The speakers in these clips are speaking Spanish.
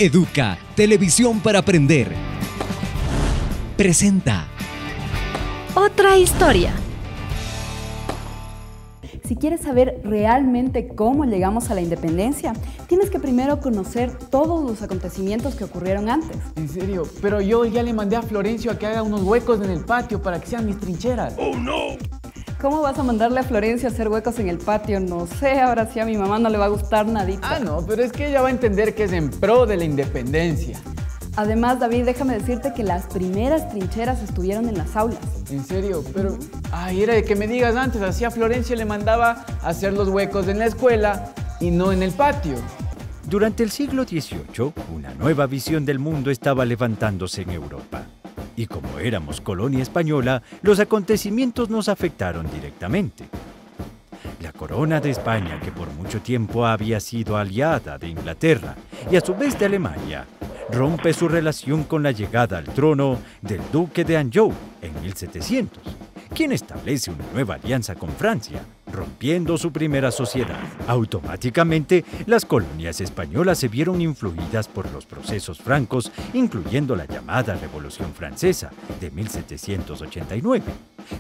Educa, televisión para aprender. Presenta Otra historia. Si quieres saber realmente cómo llegamos a la independencia, tienes que primero conocer todos los acontecimientos que ocurrieron antes. En serio, pero yo ya le mandé a Florencio a que haga unos huecos en el patio para que sean mis trincheras. ¡Oh, no! ¿Cómo vas a mandarle a Florencio a hacer huecos en el patio? No sé, ahora sí a mi mamá no le va a gustar nadita. Ah, no, pero es que ella va a entender que es en pro de la independencia. Además, David, déjame decirte que las primeras trincheras estuvieron en las aulas. En serio, pero... Ay, era de que me digas antes, así a Florencio le mandaba a hacer los huecos en la escuela y no en el patio. Durante el siglo XVIII, una nueva visión del mundo estaba levantándose en Europa. Y como éramos colonia española, los acontecimientos nos afectaron directamente. La corona de España, que por mucho tiempo había sido aliada de Inglaterra y a su vez de Alemania, rompe su relación con la llegada al trono del duque de Anjou en 1700, quien establece una nueva alianza con Francia, rompiendo su primera sociedad. Automáticamente, las colonias españolas se vieron influidas por los procesos francos, incluyendo la llamada Revolución Francesa de 1789,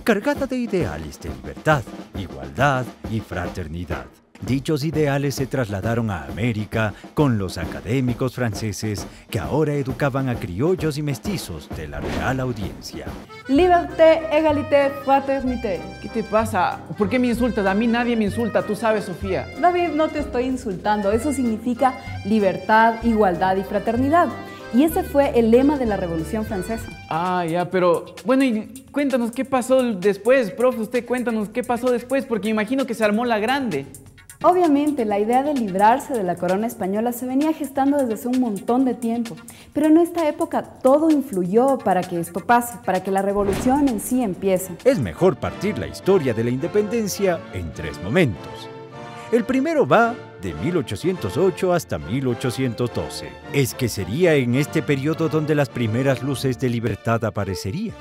cargada de ideales de libertad, igualdad y fraternidad. Dichos ideales se trasladaron a América con los académicos franceses que ahora educaban a criollos y mestizos de la Real Audiencia. Liberté, égalité, fraternité. ¿Qué te pasa? ¿Por qué me insultas? A mí nadie me insulta, tú sabes, Sofía. David, no te estoy insultando. Eso significa libertad, igualdad y fraternidad. Y ese fue el lema de la Revolución Francesa. Ah, ya, pero... Bueno, y cuéntanos qué pasó después, profe. Usted cuéntanos qué pasó después, porque me imagino que se armó la grande. Obviamente, la idea de librarse de la corona española se venía gestando desde hace un montón de tiempo, pero en esta época todo influyó para que esto pase, para que la revolución en sí empiece. Es mejor partir la historia de la independencia en tres momentos. El primero va de 1808 hasta 1812. Es que sería en este periodo donde las primeras luces de libertad aparecerían.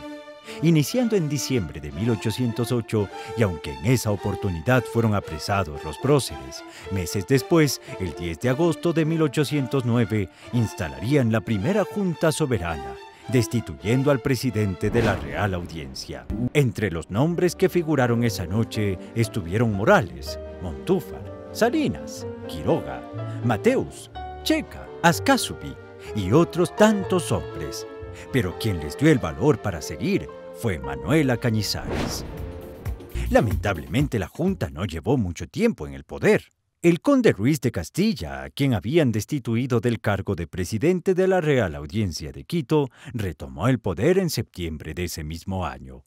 Iniciando en diciembre de 1808, y aunque en esa oportunidad fueron apresados los próceres, meses después, el 10 de agosto de 1809, instalarían la primera Junta Soberana, destituyendo al presidente de la Real Audiencia. Entre los nombres que figuraron esa noche estuvieron Morales, Montúfar, Salinas, Quiroga, Mateus, Checa, Ascasubi y otros tantos hombres. Pero quien les dio el valor para seguir fue Manuela Cañizares. Lamentablemente la Junta no llevó mucho tiempo en el poder. El conde Ruiz de Castilla, a quien habían destituido del cargo de presidente de la Real Audiencia de Quito, retomó el poder en septiembre de ese mismo año,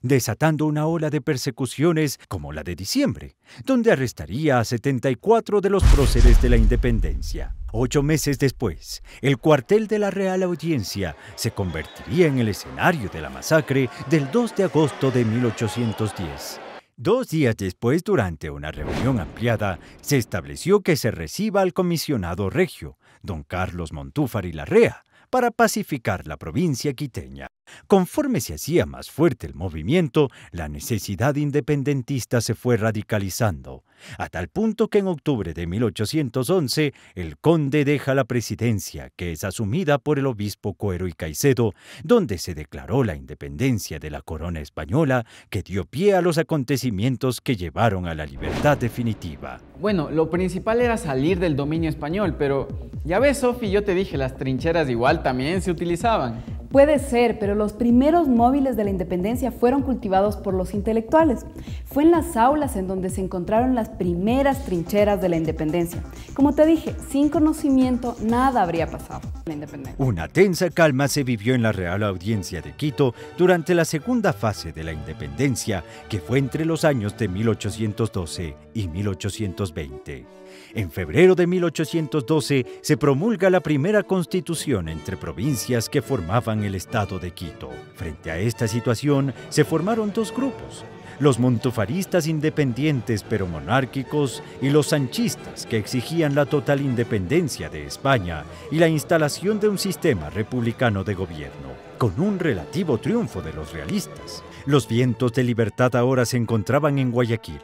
desatando una ola de persecuciones como la de diciembre, donde arrestaría a 74 de los próceres de la independencia. 8 meses después, el cuartel de la Real Audiencia se convertiría en el escenario de la masacre del 2 de agosto de 1810. 2 días después, durante una reunión ampliada, se estableció que se reciba al comisionado regio, don Carlos Montúfar y Larrea, para pacificar la provincia quiteña. Conforme se hacía más fuerte el movimiento, la necesidad independentista se fue radicalizando, a tal punto que en octubre de 1811 el conde deja la presidencia, que es asumida por el obispo Cuero y Caicedo, donde se declaró la independencia de la corona española, que dio pie a los acontecimientos que llevaron a la libertad definitiva. Bueno, lo principal era salir del dominio español, pero ya ves, Sofi, yo te dije, las trincheras igual también se utilizaban. Puede ser, pero los primeros móviles de la independencia fueron cultivados por los intelectuales. Fue en las aulas en donde se encontraron las primeras trincheras de la independencia. Como te dije, sin conocimiento nada habría pasado en la independencia. Una tensa calma se vivió en la Real Audiencia de Quito durante la segunda fase de la independencia, que fue entre los años de 1812 y 1820. En febrero de 1812 se promulga la primera constitución entre provincias que formaban el estado de Quito. Frente a esta situación se formaron dos grupos: los montufaristas independientes pero monárquicos y los sanchistas, que exigían la total independencia de España y la instalación de un sistema republicano de gobierno. Con un relativo triunfo de los realistas, los vientos de libertad ahora se encontraban en Guayaquil.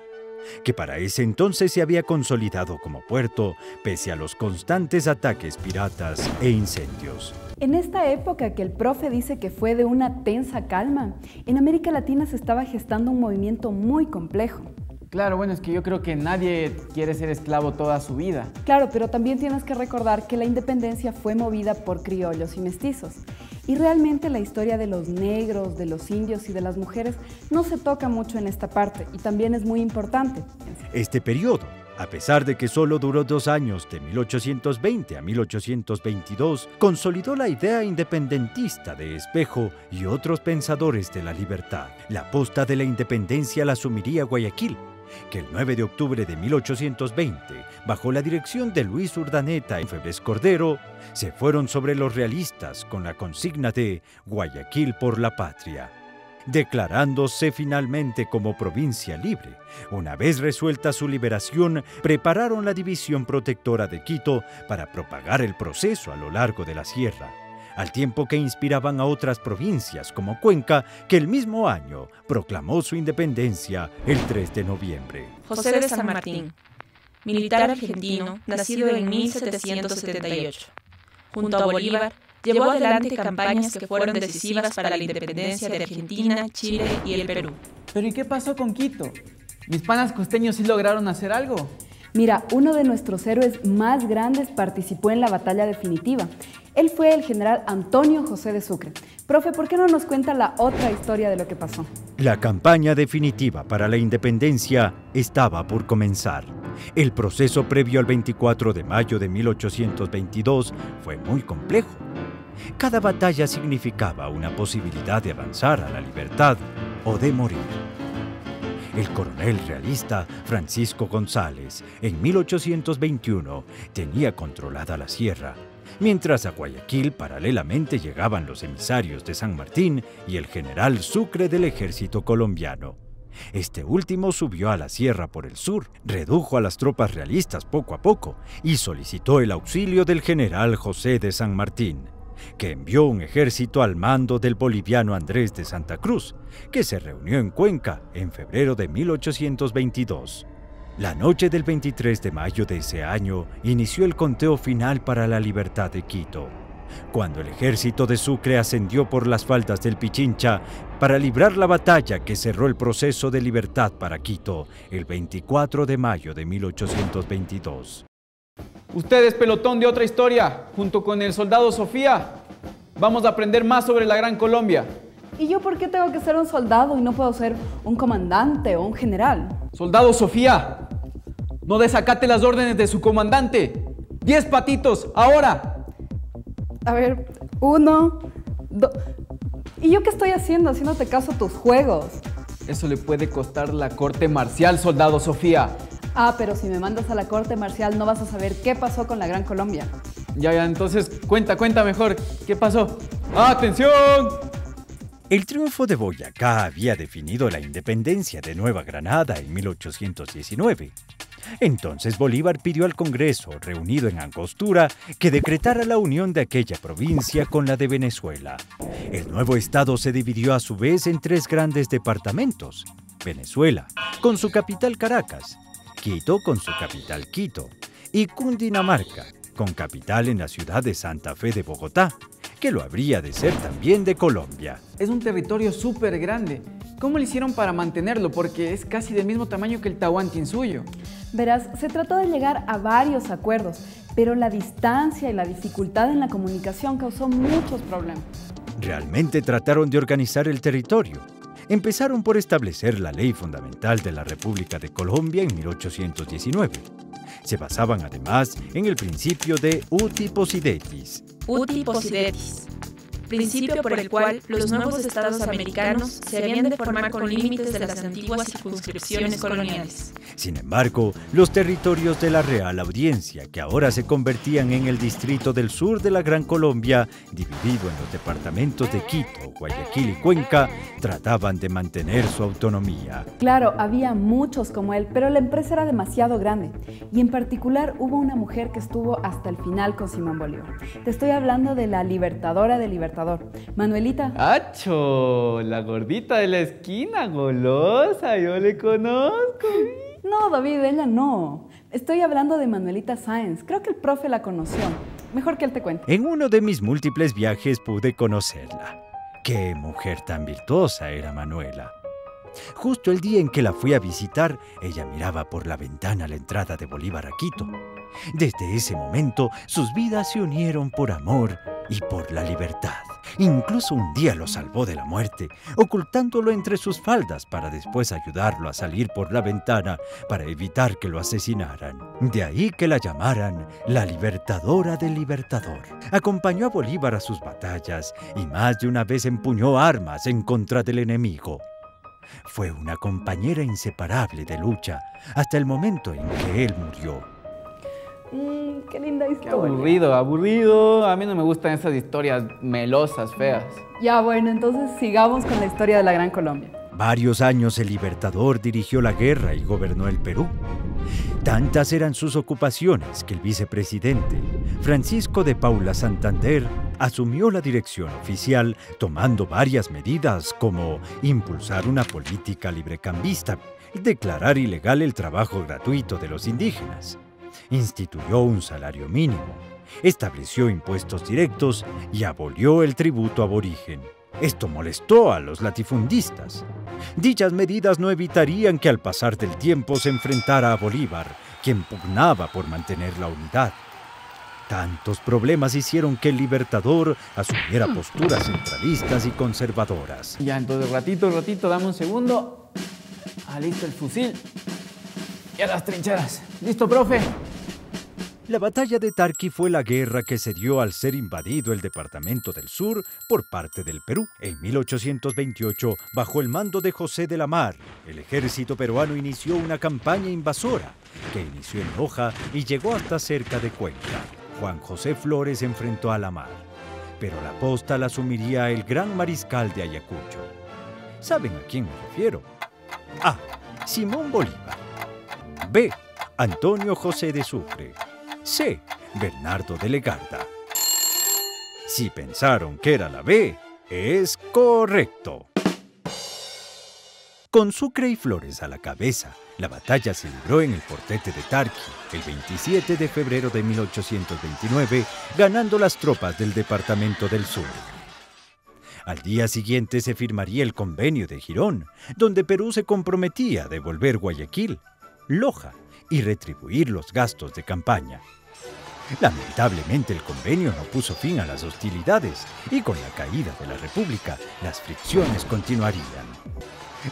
que para ese entonces se había consolidado como puerto pese a los constantes ataques piratas e incendios. En esta época que el profe dice que fue de una tensa calma, en América Latina se estaba gestando un movimiento muy complejo. Claro, bueno, es que yo creo que nadie quiere ser esclavo toda su vida. Claro, pero también tienes que recordar que la independencia fue movida por criollos y mestizos. Y realmente la historia de los negros, de los indios y de las mujeres no se toca mucho en esta parte y también es muy importante. Este periodo, a pesar de que solo duró 2 años, de 1820 a 1822, consolidó la idea independentista de Espejo y otros pensadores de la libertad. La posta de la independencia la asumiría Guayaquil, que el 9 de octubre de 1820, bajo la dirección de Luis Urdaneta y Febres Cordero, se fueron sobre los realistas con la consigna de Guayaquil por la patria, declarándose finalmente como provincia libre. Una vez resuelta su liberación, prepararon la división protectora de Quito para propagar el proceso a lo largo de la sierra, al tiempo que inspiraban a otras provincias como Cuenca, que el mismo año proclamó su independencia el 3 de noviembre. José de San Martín, militar argentino, nacido en 1778. Junto a Bolívar, llevó adelante campañas que fueron decisivas para la independencia de Argentina, Chile y el Perú. ¿Pero y qué pasó con Quito? ¿Mis panas costeños sí lograron hacer algo? Mira, uno de nuestros héroes más grandes participó en la batalla definitiva. Él fue el general Antonio José de Sucre. Profe, ¿por qué no nos cuenta la otra historia de lo que pasó? La campaña definitiva para la independencia estaba por comenzar. El proceso previo al 24 de mayo de 1822 fue muy complejo. Cada batalla significaba una posibilidad de avanzar a la libertad o de morir. El coronel realista Francisco González, en 1821, tenía controlada la sierra, mientras a Guayaquil paralelamente llegaban los emisarios de San Martín y el general Sucre del ejército colombiano. Este último subió a la sierra por el sur, redujo a las tropas realistas poco a poco y solicitó el auxilio del general José de San Martín, que envió un ejército al mando del boliviano Andrés de Santa Cruz, que se reunió en Cuenca en febrero de 1822. La noche del 23 de mayo de ese año inició el conteo final para la libertad de Quito, cuando el ejército de Sucre ascendió por las faldas del Pichincha para librar la batalla que cerró el proceso de libertad para Quito el 24 de mayo de 1822. Ustedes, pelotón de otra historia, junto con el soldado Sofía, vamos a aprender más sobre la Gran Colombia. ¿Y yo por qué tengo que ser un soldado y no puedo ser un comandante o un general? Soldado Sofía, no desacate las órdenes de su comandante. 10 patitos, ahora. A ver, 1, 2... ¿Y yo qué estoy haciendo? Haciéndote caso a tus juegos. Eso le puede costar la corte marcial, soldado Sofía. Ah, pero si me mandas a la corte marcial no vas a saber qué pasó con la Gran Colombia. Ya, entonces cuenta mejor. ¿Qué pasó? ¡Atención! El triunfo de Boyacá había definido la independencia de Nueva Granada en 1819. Entonces Bolívar pidió al Congreso, reunido en Angostura, que decretara la unión de aquella provincia con la de Venezuela. El nuevo estado se dividió a su vez en 3 grandes departamentos: Venezuela, con su capital Caracas; Quito, con su capital Quito; y Cundinamarca, con capital en la ciudad de Santa Fe de Bogotá, que lo habría de ser también de Colombia. Es un territorio súper grande. ¿Cómo le hicieron para mantenerlo? Porque es casi del mismo tamaño que el Tahuantinsuyo. Verás, se trató de llegar a varios acuerdos, pero la distancia y la dificultad en la comunicación causó muchos problemas. Realmente trataron de organizar el territorio. Empezaron por establecer la ley fundamental de la República de Colombia en 1819. Se basaban además en el principio de uti possidetis. Uti possidetis, principio por el cual los nuevos estados americanos se habían de formar con límites de las antiguas circunscripciones coloniales. Sin embargo, los territorios de la Real Audiencia, que ahora se convertían en el distrito del sur de la Gran Colombia, dividido en los departamentos de Quito, Guayaquil y Cuenca, trataban de mantener su autonomía. Claro, había muchos como él, pero la empresa era demasiado grande. Y en particular hubo una mujer que estuvo hasta el final con Simón Bolívar. Te estoy hablando de la libertadora del Libertador, Manuelita. ¡Acho! La gordita de la esquina, golosa, yo le conozco. No, David, ella no. Estoy hablando de Manuelita Sáenz. Creo que el profe la conoció. Mejor que él te cuente. En uno de mis múltiples viajes pude conocerla. ¡Qué mujer tan virtuosa era Manuela! Justo el día en que la fui a visitar, ella miraba por la ventana a la entrada de Bolívar a Quito. Desde ese momento, sus vidas se unieron por amor y por la libertad. Incluso un día lo salvó de la muerte, ocultándolo entre sus faldas para después ayudarlo a salir por la ventana para evitar que lo asesinaran. De ahí que la llamaran la Libertadora del Libertador. Acompañó a Bolívar a sus batallas y más de una vez empuñó armas en contra del enemigo. Fue una compañera inseparable de lucha hasta el momento en que él murió. Qué linda Qué historia. aburrido, aburrido. A mí no me gustan esas historias melosas, feas. Ya, bueno, entonces sigamos con la historia de la Gran Colombia. Varios años el Libertador dirigió la guerra y gobernó el Perú. Tantas eran sus ocupaciones que el vicepresidente, Francisco de Paula Santander, asumió la dirección oficial tomando varias medidas como impulsar una política librecambista, declarar ilegal el trabajo gratuito de los indígenas, instituyó un salario mínimo, estableció impuestos directos y abolió el tributo aborigen. Esto molestó a los latifundistas. Dichas medidas no evitarían que al pasar del tiempo se enfrentara a Bolívar, quien pugnaba por mantener la unidad. Tantos problemas hicieron que el Libertador asumiera posturas centralistas y conservadoras. Ya, entonces ratito, dame un segundo. Listo el fusil. Y a las trincheras. ¿Listo, profe? La batalla de Tarqui fue la guerra que se dio al ser invadido el departamento del sur por parte del Perú. En 1828, bajo el mando de José de la Mar, el ejército peruano inició una campaña invasora que inició en Loja y llegó hasta cerca de Cuenca. Juan José Flores enfrentó a la Mar, pero la posta la asumiría el gran mariscal de Ayacucho. ¿Saben a quién me refiero? A. Simón Bolívar. B. Antonio José de Sucre. C. Bernardo de Legarda. Si pensaron que era la B, es correcto. Con Sucre y Flores a la cabeza, la batalla se libró en el Fortete de Tarqui el 27 de febrero de 1829, ganando las tropas del Departamento del Sur. Al día siguiente se firmaría el Convenio de Girón, donde Perú se comprometía a devolver Guayaquil, Loja y retribuir los gastos de campaña. Lamentablemente el convenio no puso fin a las hostilidades y con la caída de la República las fricciones continuarían.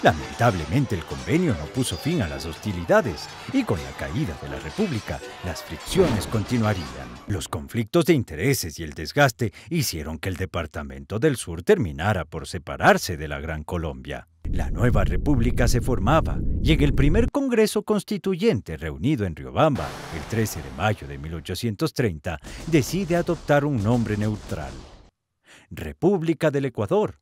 Lamentablemente el convenio no puso fin a las hostilidades y con la caída de la República las fricciones continuarían. Los conflictos de intereses y el desgaste hicieron que el Departamento del Sur terminara por separarse de la Gran Colombia. La nueva república se formaba y en el primer Congreso Constituyente reunido en Riobamba el 13 de mayo de 1830 decide adoptar un nombre neutral: República del Ecuador.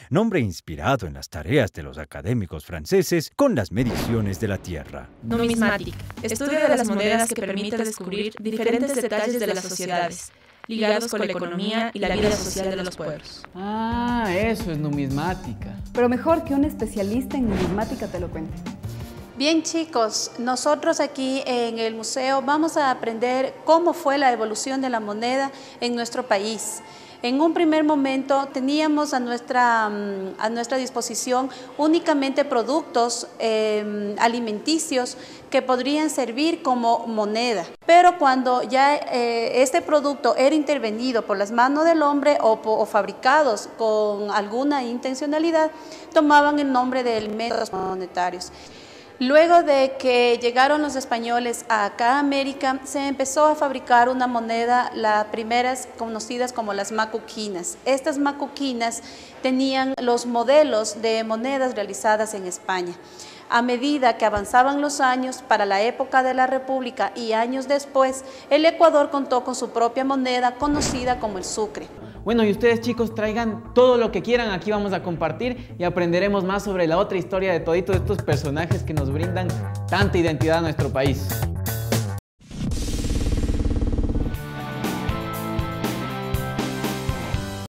Nombre inspirado en las tareas de los académicos franceses con las mediciones de la tierra. Numismática. Estudio de las monedas que permite descubrir diferentes detalles de las sociedades, ligados con la economía y la vida social de los pueblos. Eso es numismática. Pero mejor que un especialista en numismática te lo cuente. Bien, chicos, nosotros aquí en el museo vamos a aprender cómo fue la evolución de la moneda en nuestro país. En un primer momento teníamos a nuestra disposición únicamente productos alimenticios que podrían servir como moneda. Pero cuando ya este producto era intervenido por las manos del hombre o fabricados con alguna intencionalidad, tomaban el nombre de métodos monetarios. Luego de que llegaron los españoles acá a América, se empezó a fabricar una moneda, las primeras conocidas como las macuquinas. Estas macuquinas tenían los modelos de monedas realizadas en España. A medida que avanzaban los años, para la época de la República y años después, el Ecuador contó con su propia moneda conocida como el sucre. Bueno, y ustedes, chicos, traigan todo lo que quieran, aquí vamos a compartir y aprenderemos más sobre la otra historia de toditos estos personajes que nos brindan tanta identidad a nuestro país.